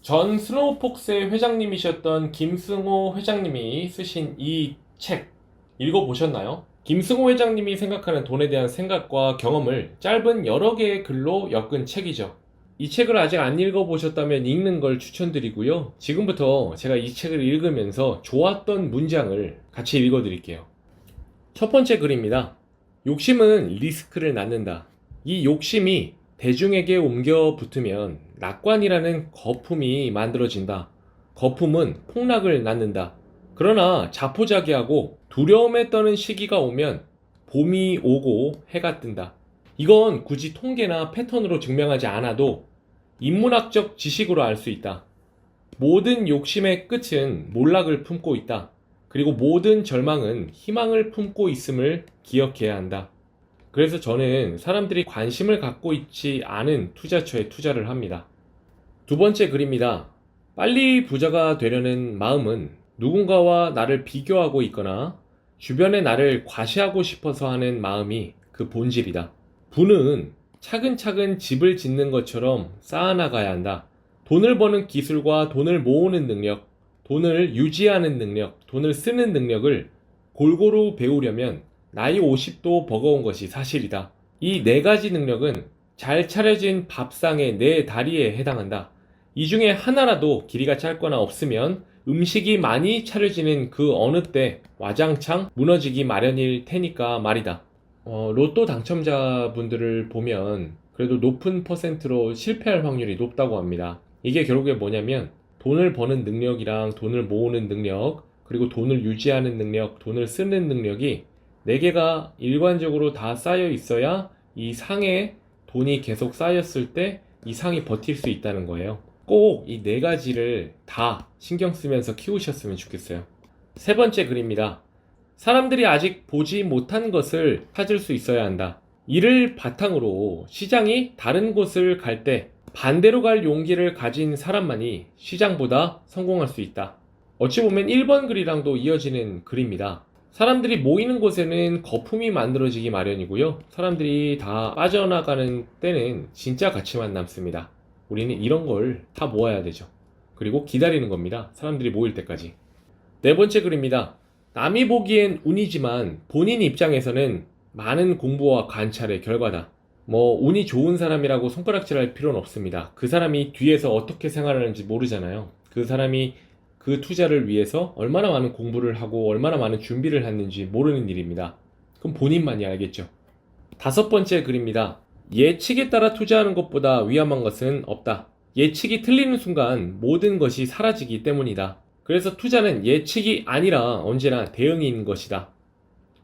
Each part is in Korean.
전 스노우폭스의 회장님이셨던 김승호 회장님이 쓰신 이 책 읽어보셨나요? 김승호 회장님이 생각하는 돈에 대한 생각과 경험을 짧은 여러 개의 글로 엮은 책이죠. 이 책을 아직 안 읽어보셨다면 읽는 걸 추천드리고요. 지금부터 제가 이 책을 읽으면서 좋았던 문장을 같이 읽어드릴게요. 첫 번째 글입니다. 욕심은 리스크를 낳는다. 이 욕심이 대중에게 옮겨 붙으면 낙관이라는 거품이 만들어진다. 거품은 폭락을 낳는다. 그러나 자포자기하고 두려움에 떠는 시기가 오면 봄이 오고 해가 뜬다. 이건 굳이 통계나 패턴으로 증명하지 않아도 인문학적 지식으로 알 수 있다. 모든 욕심의 끝은 몰락을 품고 있다. 그리고 모든 절망은 희망을 품고 있음을 기억해야 한다. 그래서 저는 사람들이 관심을 갖고 있지 않은 투자처에 투자를 합니다. 두 번째 글입니다. 빨리 부자가 되려는 마음은 누군가와 나를 비교하고 있거나 주변의 나를 과시하고 싶어서 하는 마음이 그 본질이다. 부는 차근차근 집을 짓는 것처럼 쌓아나가야 한다. 돈을 버는 기술과 돈을 모으는 능력, 돈을 유지하는 능력, 돈을 쓰는 능력을 골고루 배우려면 나이 50도 버거운 것이 사실이다. 이 네 가지 능력은 잘 차려진 밥상의 네 다리에 해당한다. 이 중에 하나라도 길이가 짧거나 없으면 음식이 많이 차려지는 그 어느 때 와장창 무너지기 마련일 테니까 말이다. 로또 당첨자분들을 보면 그래도 높은 퍼센트로 실패할 확률이 높다고 합니다. 이게 결국에 뭐냐면 돈을 버는 능력이랑 돈을 모으는 능력, 그리고 돈을 유지하는 능력, 돈을 쓰는 능력이 4개가 일관적으로 다 쌓여 있어야 이 상에 돈이 계속 쌓였을 때 이 상이 버틸 수 있다는 거예요. 꼭 이 4가지를 다 신경 쓰면서 키우셨으면 좋겠어요. 세 번째 글입니다. 사람들이 아직 보지 못한 것을 찾을 수 있어야 한다. 이를 바탕으로 시장이 다른 곳을 갈 때 반대로 갈 용기를 가진 사람만이 시장보다 성공할 수 있다. 어찌 보면 1번 글이랑도 이어지는 글입니다. 사람들이 모이는 곳에는 거품이 만들어지기 마련이고요. 사람들이 다 빠져나가는 때는 진짜 가치만 남습니다. 우리는 이런 걸 다 모아야 되죠. 그리고 기다리는 겁니다. 사람들이 모일 때까지. 네 번째 글입니다. 남이 보기엔 운이지만 본인 입장에서는 많은 공부와 관찰의 결과다. 운이 좋은 사람이라고 손가락질할 필요는 없습니다. 그 사람이 뒤에서 어떻게 생활하는지 모르잖아요. 그 사람이 그 투자를 위해서 얼마나 많은 공부를 하고 얼마나 많은 준비를 했는지 모르는 일입니다. 그럼 본인만이 알겠죠. 다섯 번째 글입니다. 예측에 따라 투자하는 것보다 위험한 것은 없다. 예측이 틀리는 순간 모든 것이 사라지기 때문이다. 그래서 투자는 예측이 아니라 언제나 대응인 것이다.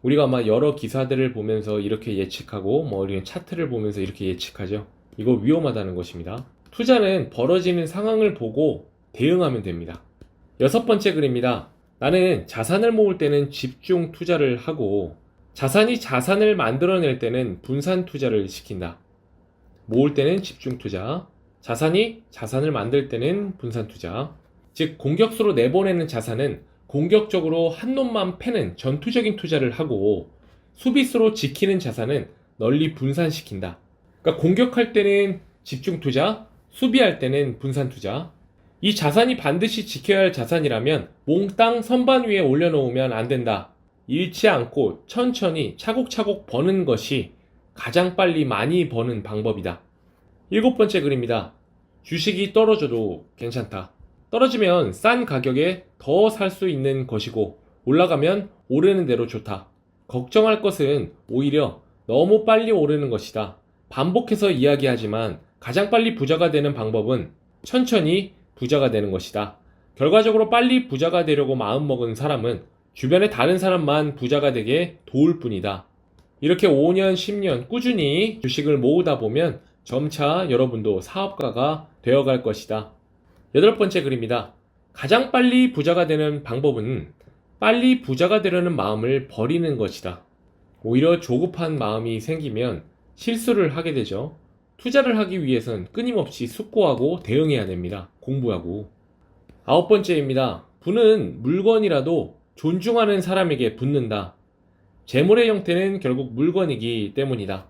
우리가 아마 여러 기사들을 보면서 이렇게 예측하고 우리는 차트를 보면서 이렇게 예측하죠. 이거 위험하다는 것입니다. 투자는 벌어지는 상황을 보고 대응하면 됩니다. 여섯 번째 글입니다. 나는 자산을 모을 때는 집중 투자를 하고 자산이 자산을 만들어낼 때는 분산 투자를 시킨다. 모을 때는 집중 투자, 자산이 자산을 만들 때는 분산 투자. 즉 공격수로 내보내는 자산은 공격적으로 한 놈만 패는 전투적인 투자를 하고 수비수로 지키는 자산은 널리 분산시킨다. 그러니까 공격할 때는 집중 투자, 수비할 때는 분산 투자. 이 자산이 반드시 지켜야 할 자산이라면 몽땅 선반 위에 올려놓으면 안 된다. 잃지 않고 천천히 차곡차곡 버는 것이 가장 빨리 많이 버는 방법이다. 일곱 번째 글입니다. 주식이 떨어져도 괜찮다. 떨어지면 싼 가격에 더 살 수 있는 것이고 올라가면 오르는 대로 좋다. 걱정할 것은 오히려 너무 빨리 오르는 것이다. 반복해서 이야기하지만 가장 빨리 부자가 되는 방법은 천천히 부자가 되는 것이다. 결과적으로 빨리 부자가 되려고 마음먹은 사람은 주변의 다른 사람만 부자가 되게 도울 뿐이다. 이렇게 5년, 10년 꾸준히 주식을 모으다 보면 점차 여러분도 사업가가 되어갈 것이다. 여덟 번째 글입니다. 가장 빨리 부자가 되는 방법은 빨리 부자가 되려는 마음을 버리는 것이다. 오히려 조급한 마음이 생기면 실수를 하게 되죠. 투자를 하기 위해선 끊임없이 숙고하고 대응해야 됩니다. 공부하고. 아홉 번째입니다. 부는 물건이라도 존중하는 사람에게 붙는다. 재물의 형태는 결국 물건이기 때문이다.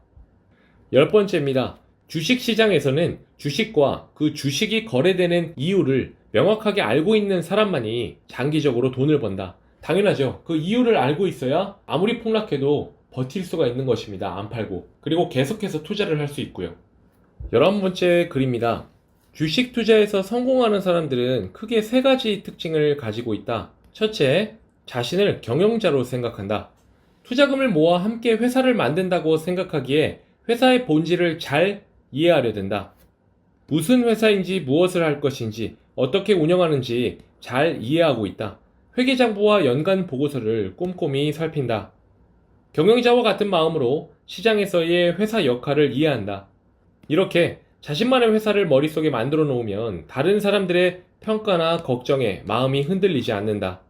열 번째입니다. 주식시장에서는 주식과 그 주식이 거래되는 이유를 명확하게 알고 있는 사람만이 장기적으로 돈을 번다. 당연하죠. 그 이유를 알고 있어야 아무리 폭락해도 버틸 수가 있는 것입니다. 안 팔고. 그리고 계속해서 투자를 할 수 있고요. 11번째 글입니다. 주식 투자에서 성공하는 사람들은 크게 세 가지 특징을 가지고 있다. 첫째, 자신을 경영자로 생각한다. 투자금을 모아 함께 회사를 만든다고 생각하기에 회사의 본질을 잘 이해하려 든다. 무슨 회사인지 무엇을 할 것인지 어떻게 운영하는지 잘 이해하고 있다. 회계장부와 연간 보고서를 꼼꼼히 살핀다. 경영자와 같은 마음으로 시장에서의 회사 역할을 이해한다. 이렇게 자신만의 회사를 머릿속에 만들어 놓으면 다른 사람들의 평가나 걱정에 마음이 흔들리지 않는다.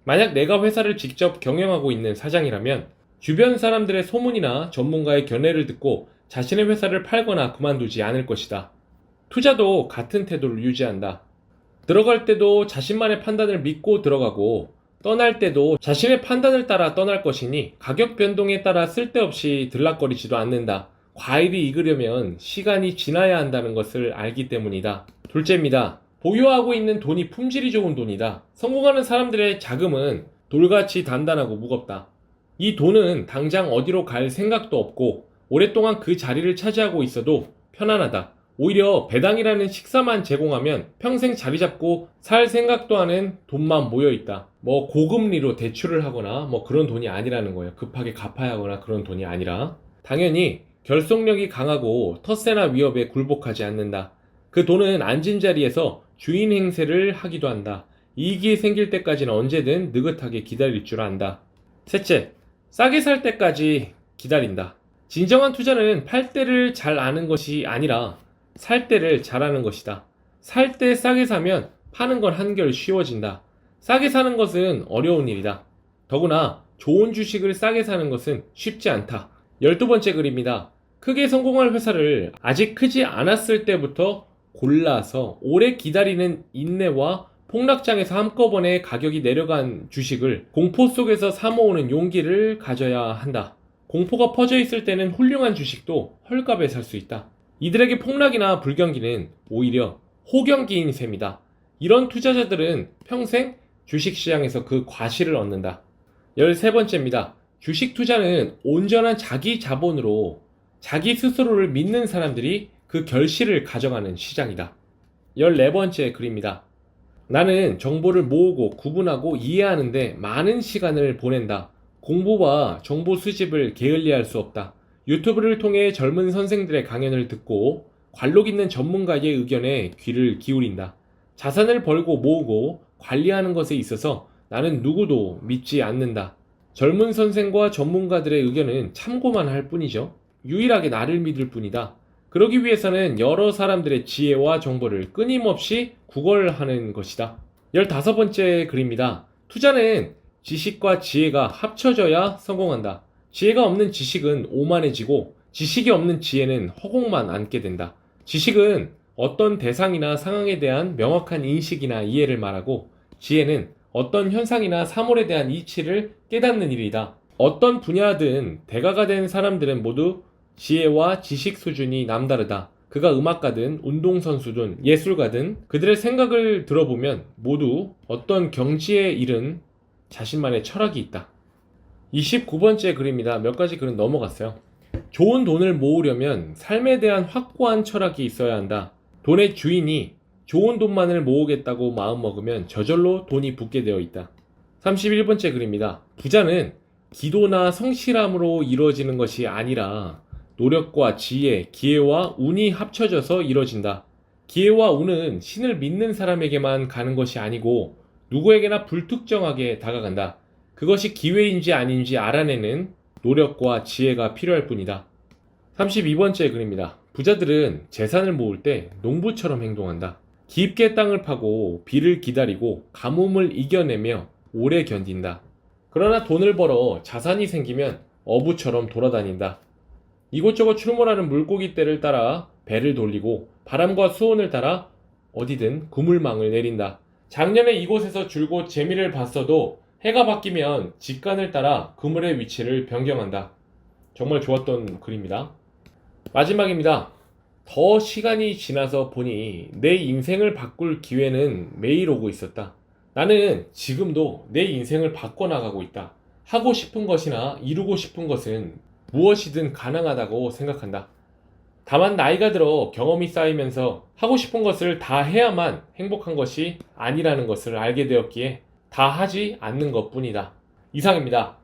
만약 내가 회사를 직접 경영하고 있는 사장이라면 주변 사람들의 소문이나 전문가의 견해를 듣고 자신의 회사를 팔거나 그만두지 않을 것이다. 투자도 같은 태도를 유지한다. 들어갈 때도 자신만의 판단을 믿고 들어가고 떠날 때도 자신의 판단을 따라 떠날 것이니 가격 변동에 따라 쓸데없이 들락거리지도 않는다. 과일이 익으려면 시간이 지나야 한다는 것을 알기 때문이다. 둘째입니다. 보유하고 있는 돈이 품질이 좋은 돈이다. 성공하는 사람들의 자금은 돌같이 단단하고 무겁다. 이 돈은 당장 어디로 갈 생각도 없고 오랫동안 그 자리를 차지하고 있어도 편안하다. 오히려 배당이라는 식사만 제공하면 평생 자리 잡고 살 생각도 하는 돈만 모여있다. 고금리로 대출을 하거나 그런 돈이 아니라는 거예요. 급하게 갚아야 하거나 그런 돈이 아니라. 당연히 결속력이 강하고 텃세나 위협에 굴복하지 않는다. 그 돈은 앉은 자리에서 주인 행세를 하기도 한다. 이익이 생길 때까지는 언제든 느긋하게 기다릴 줄 안다. 셋째, 싸게 살 때까지 기다린다. 진정한 투자는 팔 때를 잘 아는 것이 아니라 살 때를 잘하는 것이다. 살 때 싸게 사면 파는 건 한결 쉬워진다. 싸게 사는 것은 어려운 일이다. 더구나 좋은 주식을 싸게 사는 것은 쉽지 않다. 12번째 글입니다. 크게 성공할 회사를 아직 크지 않았을 때부터 골라서 오래 기다리는 인내와 폭락장에서 한꺼번에 가격이 내려간 주식을 공포 속에서 사모으는 용기를 가져야 한다. 공포가 퍼져 있을 때는 훌륭한 주식도 헐값에 살 수 있다. 이들에게 폭락이나 불경기는 오히려 호경기인 셈이다. 이런 투자자들은 평생 주식시장에서 그 과실을 얻는다. 13번째입니다. 주식 투자는 온전한 자기 자본으로 자기 스스로를 믿는 사람들이 그 결실을 가져가는 시장이다. 14번째 글입니다. 나는 정보를 모으고 구분하고 이해하는데 많은 시간을 보낸다. 공부와 정보 수집을 게을리할 수 없다. 유튜브를 통해 젊은 선생들의 강연을 듣고 관록 있는 전문가의 의견에 귀를 기울인다. 자산을 벌고 모으고 관리하는 것에 있어서 나는 누구도 믿지 않는다. 젊은 선생과 전문가들의 의견은 참고만 할 뿐이죠. 유일하게 나를 믿을 뿐이다. 그러기 위해서는 여러 사람들의 지혜와 정보를 끊임없이 구걸하는 것이다. 15번째 글입니다. 투자는 지식과 지혜가 합쳐져야 성공한다. 지혜가 없는 지식은 오만해지고 지식이 없는 지혜는 허공만 안게 된다. 지식은 어떤 대상이나 상황에 대한 명확한 인식이나 이해를 말하고 지혜는 어떤 현상이나 사물에 대한 이치를 깨닫는 일이다. 어떤 분야든 대가가 된 사람들은 모두 지혜와 지식 수준이 남다르다. 그가 음악가든 운동선수든 예술가든 그들의 생각을 들어보면 모두 어떤 경지에 이른 자신만의 철학이 있다. 29번째 글입니다. 몇 가지 글은 넘어갔어요. 좋은 돈을 모으려면 삶에 대한 확고한 철학이 있어야 한다. 돈의 주인이 좋은 돈만을 모으겠다고 마음먹으면 저절로 돈이 붙게 되어 있다. 31번째 글입니다. 부자는 기도나 성실함으로 이루어지는 것이 아니라 노력과 지혜, 기회와 운이 합쳐져서 이루어진다. 기회와 운은 신을 믿는 사람에게만 가는 것이 아니고 누구에게나 불특정하게 다가간다. 그것이 기회인지 아닌지 알아내는 노력과 지혜가 필요할 뿐이다. 32번째 글입니다. 부자들은 재산을 모을 때 농부처럼 행동한다. 깊게 땅을 파고 비를 기다리고 가뭄을 이겨내며 오래 견딘다. 그러나 돈을 벌어 자산이 생기면 어부처럼 돌아다닌다. 이곳저곳 출몰하는 물고기 떼를 따라 배를 돌리고 바람과 수온을 따라 어디든 그물망을 내린다. 작년에 이곳에서 줄곧 재미를 봤어도 해가 바뀌면 직간을 따라 그물의 위치를 변경한다. 정말 좋았던 글입니다. 마지막입니다. 더 시간이 지나서 보니 내 인생을 바꿀 기회는 매일 오고 있었다. 나는 지금도 내 인생을 바꿔나가고 있다. 하고 싶은 것이나 이루고 싶은 것은 무엇이든 가능하다고 생각한다. 다만 나이가 들어 경험이 쌓이면서 하고 싶은 것을 다 해야만 행복한 것이 아니라는 것을 알게 되었기에 다 하지 않는 것뿐이다. 이상입니다.